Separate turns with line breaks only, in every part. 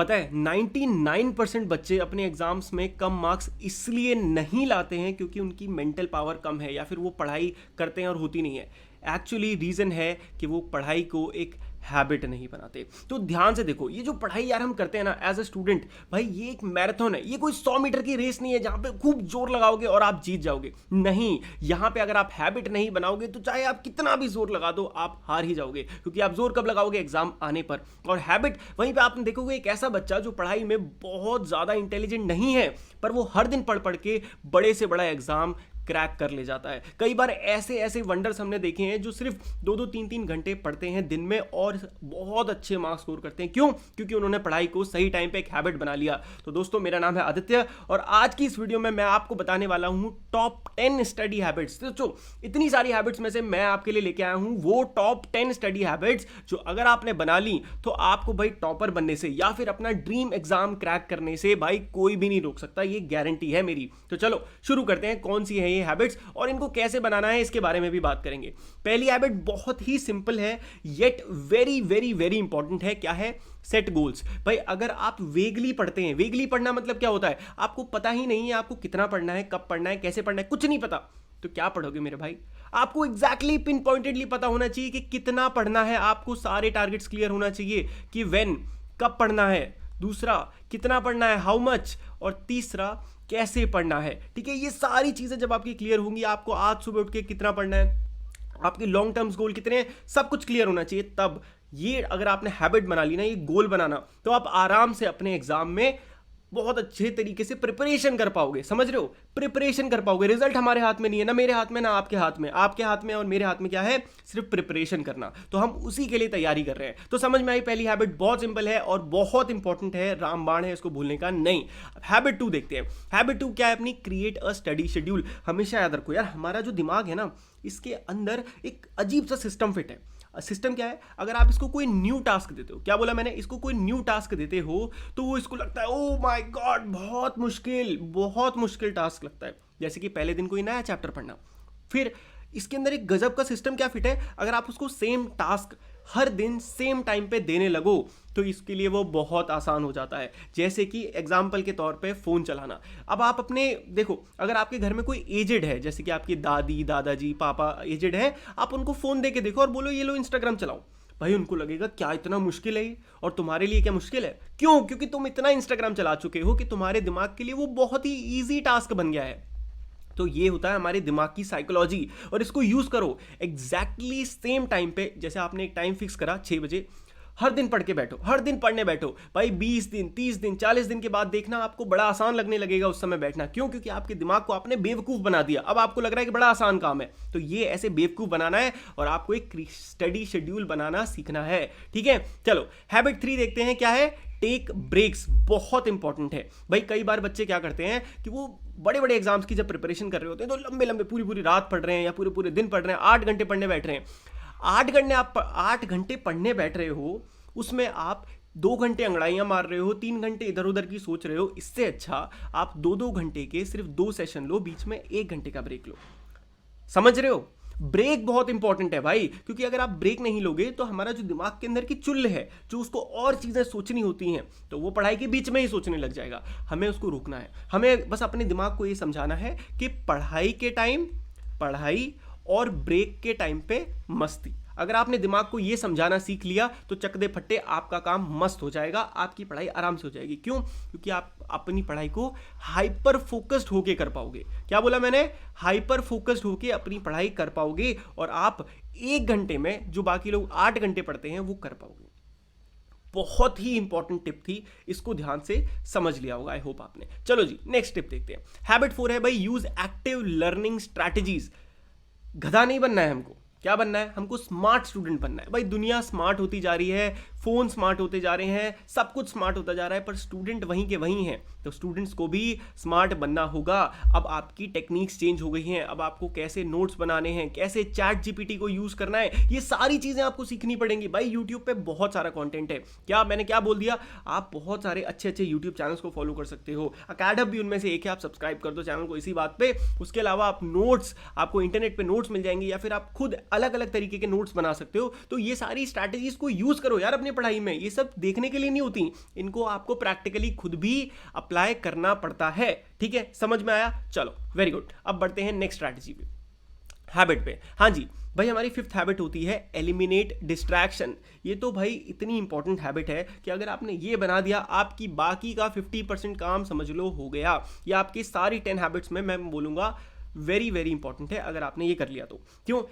पता है 99% बच्चे अपने एग्जाम्स में कम मार्क्स इसलिए नहीं लाते हैं क्योंकि उनकी मेंटल पावर कम है या फिर वो पढ़ाई करते हैं और होती नहीं है। एक्चुअली रीज़न है कि वो पढ़ाई को एक हैबिट नहीं बनाते। तो ध्यान से देखो, ये जो पढ़ाई यार हम करते हैं ना एज अ स्टूडेंट, भाई ये एक मैराथन है, ये कोई 100 मीटर की रेस नहीं है जहां पे खूब जोर लगाओगे और आप जीत जाओगे। नहीं, यहां पे अगर आप हैबिट नहीं बनाओगे तो चाहे आप कितना भी जोर लगा दो आप हार ही जाओगे, क्योंकि आप जोर कब लगाओगे? एग्जाम आने पर। और हैबिट, वहीं पे आप देखोगे एक ऐसा बच्चा जो पढ़ाई में बहुत ज्यादा इंटेलिजेंट नहीं है पर वो हर दिन पढ़ पढ़ के बड़े से बड़ा एग्जाम क्रैक कर ले जाता है। कई बार ऐसे ऐसे वंडर्स हमने देखे हैं जो सिर्फ 2-3 घंटे पढ़ते हैं दिन में और बहुत अच्छे मार्क्स स्कोर करते हैं। क्यों? क्योंकि उन्होंने पढ़ाई को सही टाइम पे एक हैबिट बना लिया। तो दोस्तों, मेरा नाम है आदित्य और आज की इस वीडियो में मैं आपको बताने वाला हूं टॉप 10 स्टडी हैबिट्स। तो इतनी सारी हैबिट्स में से मैं आपके लिए लेके आया हूं वो टॉप 10 स्टडी हैबिट्स जो अगर आपने बना ली तो आपको भाई टॉपर बनने से या फिर अपना ड्रीम एग्जाम क्रैक करने से भाई कोई भी नहीं रोक सकता, ये गारंटी है मेरी। तो चलो शुरू करते हैं, कौन सी है ये हैबिट्स और इनको कैसे बनाना है इसके बारे में भी बात करेंगे। पहली हैबिट बहुत ही सिंपल है yet very very very important है। क्या है? Set goals. भाई अगर आप वेगली पढ़ते हैं, वेगली पढ़ना मतलब क्या होता है? आपको पता ही नहीं है आपको कितना पढ़ना है, कब पढ़ना है, कैसे पढ़ना है, कुछ नहीं पता, तो क्या पढ़ोगे मेरे भाई? आपको एग्जैक्टली पिन पॉइंटेडली पता होना चाहिए कि कितना पढ़ना है, आपको सारे टारगेट्स क्लियर होना चाहिए कि व्हेन, कब पढ़ना है, दूसरा कितना पढ़ना है, हाउ मच, और तीसरा कैसे पढ़ना है। ठीक है, ये सारी चीजें जब आपकी क्लियर होंगी, आपको आज सुबह उठ के कितना पढ़ना है, आपके लॉन्ग टर्म्स गोल कितने हैं, सब कुछ क्लियर होना चाहिए। तब ये अगर आपने हैबिट बना ली ना, ये गोल बनाना, तो आप आराम से अपने एग्जाम में बहुत अच्छे तरीके से प्रिपरेशन कर पाओगे। समझ रहे हो? प्रिपरेशन कर पाओगे। रिजल्ट हमारे हाथ में नहीं है, ना मेरे हाथ में ना आपके हाथ में। आपके हाथ में और मेरे हाथ में क्या है? सिर्फ प्रिपरेशन करना। तो हम उसी के लिए तैयारी कर रहे हैं। तो समझ में आई पहली हैबिट, बहुत सिंपल है और बहुत इंपॉर्टेंट है, रामबाण है, इसको भूलने का नहीं। हैबिट 2 देखते हैं। हैबिट 2 क्या है अपनी? Create a study schedule. हमेशा याद रखो यार, हमारा जो दिमाग है ना, इसके अंदर एक अजीब सा सिस्टम फिट है। सिस्टम क्या है? अगर आप इसको कोई न्यू टास्क देते हो, क्या बोला मैंने? इसको कोई न्यू टास्क देते हो तो वो इसको लगता है ओ माय गॉड बहुत मुश्किल टास्क लगता है। जैसे कि पहले दिन कोई नया चैप्टर पढ़ना। फिर इसके अंदर एक गजब का सिस्टम क्या फिट है, अगर आप उसको सेम टास्क हर दिन सेम टाइम पे देने लगो तो इसके लिए वो बहुत आसान हो जाता है। जैसे कि एग्जाम्पल के तौर पे फ़ोन चलाना। अब आप अपने देखो, अगर आपके घर में कोई एजेड है, जैसे कि आपकी दादी, दादाजी, पापा एजेड है, आप उनको फ़ोन दे के देखो और बोलो ये लो इंस्टाग्राम चलाओ। भाई उनको लगेगा क्या इतना मुश्किल है, और तुम्हारे लिए क्या मुश्किल है? क्यों? क्योंकि तुम इतना इंस्टाग्राम चला चुके हो कि तुम्हारे दिमाग के लिए वो बहुत ही ईजी टास्क बन गया है। तो ये होता है हमारे दिमाग की साइकोलॉजी, और इसको यूज करो एग्जैक्टली सेम टाइम पे। जैसे आपने एक टाइम फिक्स करा 6 बजे, हर दिन पढ़ के बैठो, हर दिन पढ़ने बैठो। भाई 20 दिन, 30 दिन, 40 दिन के बाद देखना आपको बड़ा आसान लगने लगेगा उस समय बैठना। क्यों? क्योंकि आपके दिमाग को आपने बेवकूफ बना दिया। अब आपको लग रहा है कि बड़ा आसान काम है। तो ये ऐसे बेवकूफ बनाना है और आपको एक स्टडी शेड्यूल बनाना सीखना है। ठीक है, चलो हैबिट 3 देखते हैं। क्या है? Take breaks. बहुत इंपॉर्टेंट है भाई। कई बार बच्चे क्या करते हैं कि वो बड़े बड़े एग्जाम्स की जब प्रिपरेशन कर रहे होते हैं तो लंबे लंबे पूरी पूरी रात पढ़ रहे हैं या पूरे पूरे दिन पढ़ रहे हैं, 8 घंटे पढ़ने बैठ रहे हैं। 8 घंटे पढ़ने बैठ रहे हो, उसमें आप 2 घंटे अंगड़ाइयां मार रहे हो, 3 घंटे इधर उधर की सोच रहे हो। इससे अच्छा आप 2-2 घंटे के सिर्फ 2 सेशन लो, बीच में 1 घंटे का ब्रेक लो। समझ रहे हो? ब्रेक बहुत इंपॉर्टेंट है भाई, क्योंकि अगर आप ब्रेक नहीं लोगे तो हमारा जो दिमाग के अंदर की चुल्ल है, जो उसको और चीजें सोचनी होती हैं, तो वो पढ़ाई के बीच में ही सोचने लग जाएगा। हमें उसको रोकना है। हमें बस अपने दिमाग को ये समझाना है कि पढ़ाई के टाइम पढ़ाई और ब्रेक के टाइम पे मस्ती। अगर आपने दिमाग को यह समझाना सीख लिया तो चक दे फट्टे आपका काम मस्त हो जाएगा, आपकी पढ़ाई आराम से हो जाएगी। क्यों? क्योंकि आप अपनी पढ़ाई को हाइपर फोकस्ड होके कर पाओगे। क्या बोला मैंने? हाइपर फोकस्ड होके अपनी पढ़ाई कर पाओगे और आप 1 घंटे में जो बाकी लोग 8 घंटे पढ़ते हैं वो कर पाओगे। बहुत ही इंपॉर्टेंट टिप थी, इसको ध्यान से समझ लिया होगा आई होप आपने। चलो जी नेक्स्ट टिप देखते हैं। हैबिट 4 है भाई, यूज एक्टिव लर्निंग स्ट्रैटेजीज। गधा नहीं बनना है हमको। क्या बनना है? हमको स्मार्ट स्टूडेंट बनना है। भाई दुनिया स्मार्ट होती जा रही है, फोन स्मार्ट होते जा रहे हैं, सब कुछ स्मार्ट होता जा रहा है, पर स्टूडेंट वहीं के वहीं हैं। तो स्टूडेंट्स को भी स्मार्ट बनना होगा। अब आपकी टेक्निक्स चेंज हो गई हैं। अब आपको कैसे नोट्स बनाने हैं, कैसे चैट जीपीटी को यूज करना है, ये सारी चीजें आपको सीखनी पड़ेंगी। भाई यूट्यूब पे बहुत सारा कंटेंट है। क्या मैंने क्या बोल दिया? आप बहुत सारे अच्छे अच्छे यूट्यूब चैनल्स को फॉलो कर सकते हो। अकेडमी भी उनमें से एक है, आप सब्सक्राइब कर दो चैनल को इसी बात पे। उसके अलावा आप नोट्स, आपको इंटरनेट पे नोट्स मिल जाएंगे, या फिर आप खुद अलग अलग तरीके के नोट्स बना सकते हो। तो ये सारी स्ट्रैटेजीज को यूज करो यार अपनी पढ़ाई में, ये सब देखने के लिए नहीं होती, इनको आपको प्रैक्टिकली खुद भी अप्लाई करना पड़ता है। ठीक है, समझ में आया? चलो वेरी गुड। अब बढ़ते हैं नेक्स्ट स्ट्रैटेजी पे, हैबिट पे। हाँ जी भाई, हमारी फिफ्थ हैबिट होती है एलिमिनेट डिस्ट्रैक्शन। ये तो भाई इतनी इंपॉर्टेंट हैबिट है कि अगर आपने ये बना दिया, आपकी बाकी का 50% काम समझ लो हो गया। या आपकी सारी 10 हैबिट्स में मैं बोलूँगा वेरी वेरी इंपॉर्टेंट है अगर आपने ये कर लिया तो। क्यों?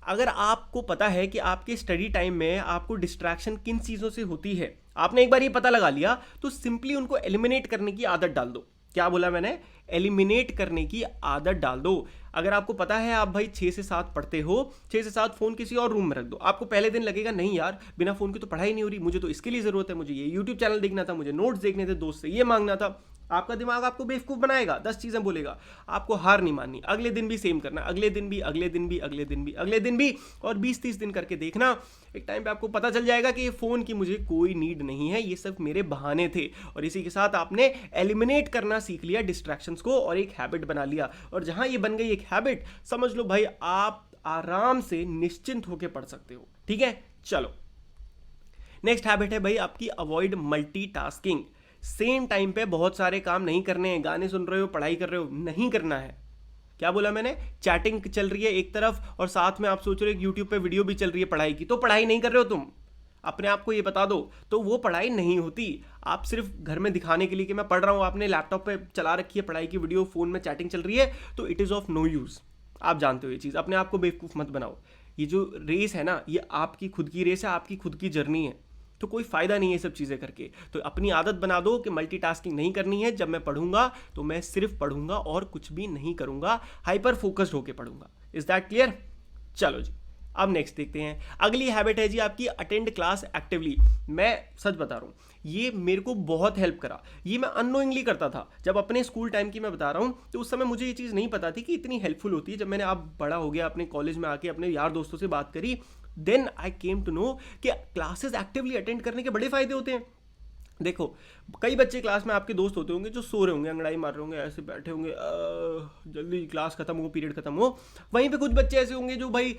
अगर आपको पता है कि आपके स्टडी टाइम में आपको डिस्ट्रैक्शन किन चीज़ों से होती है, आपने एक बार ये पता लगा लिया, तो सिंपली उनको एलिमिनेट करने की आदत डाल दो। क्या बोला मैंने? एलिमिनेट करने की आदत डाल दो। अगर आपको पता है आप भाई 6 से 7 पढ़ते हो, 6 से 7 फोन किसी और रूम में रख दो। आपको पहले दिन लगेगा नहीं यार बिना फोन के तो पढ़ाई नहीं हो रही, मुझे तो इसके लिए जरूरत है, मुझे ये यूट्यूब चैनल देखना था, मुझे नोट्स देखने थे, दोस्त से ये मांगना था। आपका दिमाग आपको बेवकूफ बनाएगा, 10 चीजें बोलेगा। आपको हार नहीं माननी, अगले दिन भी सेम करना, अगले दिन भी, अगले दिन भी, अगले दिन भी, अगले दिन भी, और 20-30 दिन करके देखना। एक टाइम पे आपको पता चल जाएगा कि ये फोन की मुझे कोई नीड नहीं है, ये सब मेरे बहाने थे। और इसी के साथ आपने एलिमिनेट करना सीख लिया डिस्ट्रैक्शंस को और एक हैबिट बना लिया। और जहां ये बन गई एक हैबिट, समझ लो भाई आप आराम से निश्चिंत होकर पढ़ सकते हो। ठीक है, चलो नेक्स्ट हैबिट है भाई आपकी अवॉइड मल्टीटास्किंग। सेम टाइम पे बहुत सारे काम नहीं करने हैं, गाने सुन रहे हो, पढ़ाई कर रहे हो, नहीं करना है। क्या बोला मैंने? चैटिंग चल रही है एक तरफ और साथ में आप सोच रहे हो यूट्यूब पे वीडियो भी चल रही है पढ़ाई की, तो पढ़ाई नहीं कर रहे हो तुम। अपने आप को ये बता दो, तो वो पढ़ाई नहीं होती। आप सिर्फ घर में दिखाने के लिए कि मैं पढ़ रहा हूँ, आपने लैपटॉप पे चला रखी है पढ़ाई की वीडियो, फोन में चैटिंग चल रही है, तो it is of no use. आप जानते हो ये चीज़, अपने आप को बेवकूफ़ मत बनाओ। ये जो रेस है ना, ये आपकी खुद की रेस है, आपकी खुद की जर्नी है, तो कोई फायदा नहीं है सब चीज़ें करके। तो अपनी आदत बना दो कि मल्टीटास्किंग नहीं करनी है। जब मैं पढ़ूंगा तो मैं सिर्फ पढ़ूंगा और कुछ भी नहीं करूंगा, हाइपर फोकस्ड होकर पढ़ूंगा। Is that clear? चलो जी, अब नेक्स्ट देखते हैं। अगली हैबिट है जी आपकी अटेंड क्लास एक्टिवली। मैं सच बता रहा हूँ, ये मेरे को बहुत हेल्प करा। ये मैं अननोइंगली करता था जब अपने स्कूल टाइम की मैं बता रहा हूँ, तो उस समय मुझे ये चीज़ नहीं पता थी कि इतनी हेल्पफुल होती है। जब मैंने अब बड़ा हो गया, अपने कॉलेज में आके अपने यार दोस्तों से बात करी, then I came to know कि क्लासेस एक्टिवली अटेंड करने के बड़े फायदे होते हैं। देखो, कई बच्चे क्लास में आपके दोस्त होते होंगे जो सो रहे होंगे, अंगड़ाई मार रहे होंगे, ऐसे बैठे होंगे, जल्दी क्लास खत्म हो, पीरियड खत्म हो। वहीं पे कुछ बच्चे ऐसे होंगे जो भाई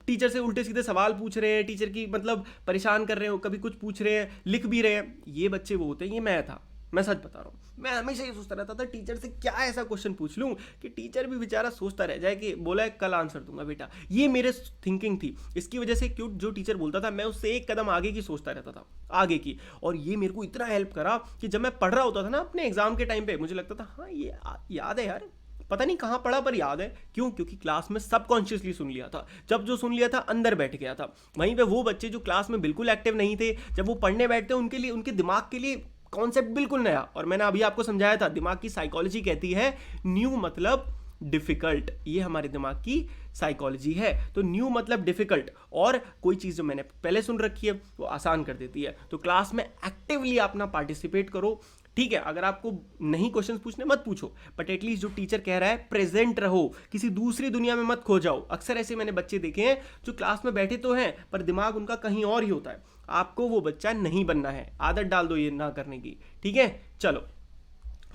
टीचर से उल्टे सीधे सवाल पूछ रहे हैं, टीचर की मतलब परेशान कर रहे हो, कभी कुछ पूछ रहे हैं, लिख भी रहे हैं। ये बच्चे वो होते हैं, ये मैं था। मैं सच बता रहा हूँ, मैं हमेशा ये सोचता रहता था टीचर से क्या ऐसा क्वेश्चन पूछ लूँ कि टीचर भी बेचारा सोचता रह जाए कि बोला है कल आंसर दूंगा बेटा। ये मेरे थिंकिंग थी। इसकी वजह से क्यों, जो टीचर बोलता था मैं उससे एक कदम आगे की सोचता रहता था, आगे की। और ये मेरे को इतना हेल्प करा कि जब मैं पढ़ रहा होता था ना अपने एग्जाम के टाइम पे, मुझे लगता था हाँ ये याद है यार, पता नहीं कहाँ पढ़ा पर याद है। क्यों? क्योंकि क्लास में सबकॉन्शियसली सुन लिया था। जब जो सुन लिया था अंदर बैठ गया था। वहीं पे वो बच्चे जो क्लास में बिल्कुल एक्टिव नहीं थे, जब वो पढ़ने बैठते उनके लिए, उनके दिमाग के लिए कॉन्सेप्ट बिल्कुल नया। और मैंने अभी आपको समझाया था, दिमाग की साइकोलॉजी कहती है न्यू मतलब डिफिकल्ट। ये हमारे दिमाग की साइकोलॉजी है। तो न्यू मतलब डिफिकल्ट, और कोई चीज़ जो मैंने पहले सुन रखी है वो आसान कर देती है। तो क्लास में एक्टिवली अपना पार्टिसिपेट करो। ठीक है, अगर आपको नहीं क्वेश्चंस पूछने मत पूछो, बट एटलीस्ट जो टीचर कह रहा है प्रेजेंट रहो, किसी दूसरी दुनिया में मत खो जाओ। अक्सर ऐसे मैंने बच्चे देखे हैं जो क्लास में बैठे तो हैं पर दिमाग उनका कहीं और ही होता है। आपको वो बच्चा नहीं बनना है, आदत डाल दो ये ना करने की। ठीक है, चलो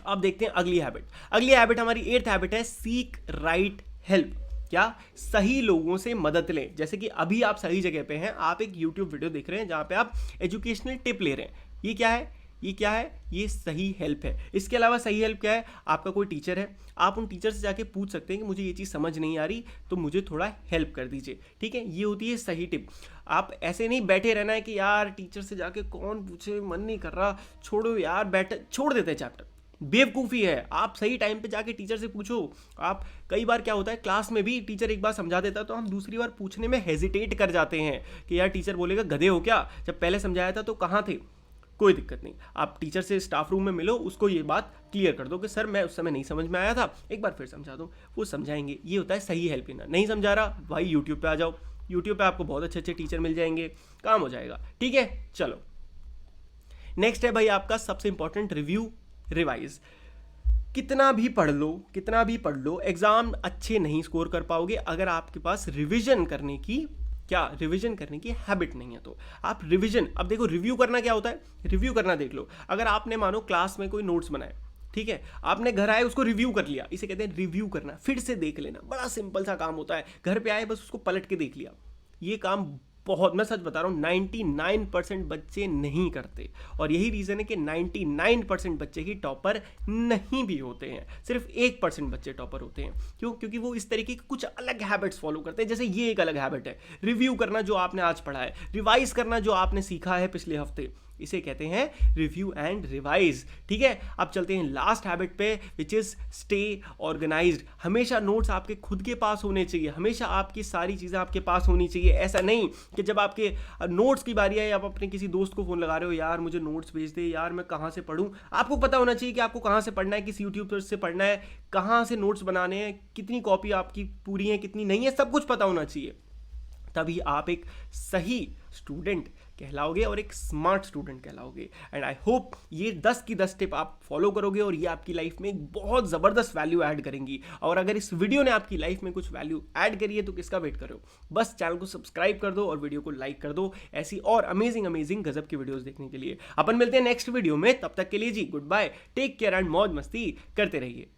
अब देखते हैं अगली हैबिट। अगली हैबिट हमारी 8th हैबिट है सीक राइट हेल्प। क्या? सही लोगों से मदद लें। जैसे कि अभी आप सही जगह पे हैं, आप एक YouTube वीडियो देख रहे हैं जहां पे आप एजुकेशनल टिप ले रहे हैं। ये क्या है? ये क्या है? ये सही हेल्प है। इसके अलावा सही हेल्प क्या है? आपका कोई टीचर है, आप उन टीचर से जाके पूछ सकते हैं कि मुझे ये चीज़ समझ नहीं आ रही तो मुझे थोड़ा हेल्प कर दीजिए। ठीक है, ये होती है सही टिप। आप ऐसे नहीं बैठे रहना है कि यार टीचर से जाके कौन पूछे, मन नहीं कर रहा, छोड़ो यार, बैठ छोड़ देते हैं चैप्टर। बेवकूफ़ी है। आप सही टाइम पे जाके टीचर से पूछो। आप कई बार क्या होता है, क्लास में भी टीचर एक बार समझा देता है तो हम दूसरी बार पूछने में हेजिटेट कर जाते हैं कि यार टीचर बोलेगा गधे हो क्या, जब पहले समझाया था तो कहाँ थे। कोई दिक्कत नहीं, आप टीचर से स्टाफ रूम में मिलो, उसको ये बात क्लियर कर दो कि सर मैं उस समय नहीं समझ में आया था, एक बार फिर समझा दो। वो समझाएंगे। ये होता है सही हेल्प लेना। नहीं समझा रहा भाई यूट्यूब पे आ जाओ, यूट्यूब पे आपको बहुत अच्छे अच्छे टीचर मिल जाएंगे, काम हो जाएगा। ठीक है, चलो नेक्स्ट है भाई आपका सबसे इंपॉर्टेंट, रिव्यू रिवाइज। कितना भी पढ़ लो, कितना भी पढ़ लो, एग्जाम अच्छे नहीं स्कोर कर पाओगे अगर आपके पास रिविजन करने की रिवीजन करने की हैबिट नहीं है। तो आप रिवीजन, अब देखो रिव्यू करना क्या होता है, रिव्यू करना देख लो। अगर आपने मानो क्लास में कोई नोट्स बनाए, ठीक है, आपने घर आए उसको रिव्यू कर लिया, इसे कहते हैं रिव्यू करना, फिर से देख लेना। बड़ा सिंपल सा काम होता है, घर पे आए बस उसको पलट के देख लिया। ये काम बहुत, मैं सच बता रहा हूँ, 99% बच्चे नहीं करते। और यही रीज़न है कि 99% बच्चे ही टॉपर नहीं भी होते हैं, सिर्फ 1% बच्चे टॉपर होते हैं। क्यों? क्योंकि वो इस तरीके की कुछ अलग हैबिट्स फॉलो करते हैं। जैसे ये एक अलग हैबिट है, रिव्यू करना जो आपने आज पढ़ा है, रिवाइज करना जो आपने सीखा है पिछले हफ्ते, इसे कहते हैं रिव्यू एंड रिवाइज। ठीक है, अब चलते हैं लास्ट हैबिट पे, विच इज स्टे ऑर्गेनाइज्ड। हमेशा नोट्स आपके खुद के पास होने चाहिए, हमेशा आपकी सारी चीज़ें आपके पास होनी चाहिए। ऐसा नहीं कि जब आपके नोट्स की बारी आए, आप अपने किसी दोस्त को फ़ोन लगा रहे हो, यार मुझे नोट्स भेज दे, यार मैं कहाँ से पढ़ूँ। आपको पता होना चाहिए कि आपको कहाँ से पढ़ना है, किस यूट्यूब से पढ़ना है, कहाँ से नोट्स बनाने हैं, कितनी कॉपी आपकी पूरी है, कितनी नहीं है, सब कुछ पता होना चाहिए। तभी आप एक सही स्टूडेंट कहलाओगे और एक स्मार्ट स्टूडेंट कहलाओगे। एंड आई होप ये 10 की 10 टिप आप फॉलो करोगे और ये आपकी लाइफ में एक बहुत ज़बरदस्त वैल्यू ऐड करेंगी। और अगर इस वीडियो ने आपकी लाइफ में कुछ वैल्यू ऐड करी है तो किसका वेट करो, बस चैनल को सब्सक्राइब कर दो और वीडियो को लाइक कर दो, ऐसी और अमेजिंग गजब की वीडियोस देखने के लिए। अपन मिलते हैं नेक्स्ट वीडियो में, तब तक के लिए जी good bye, take care and मौज मस्ती करते रहिए।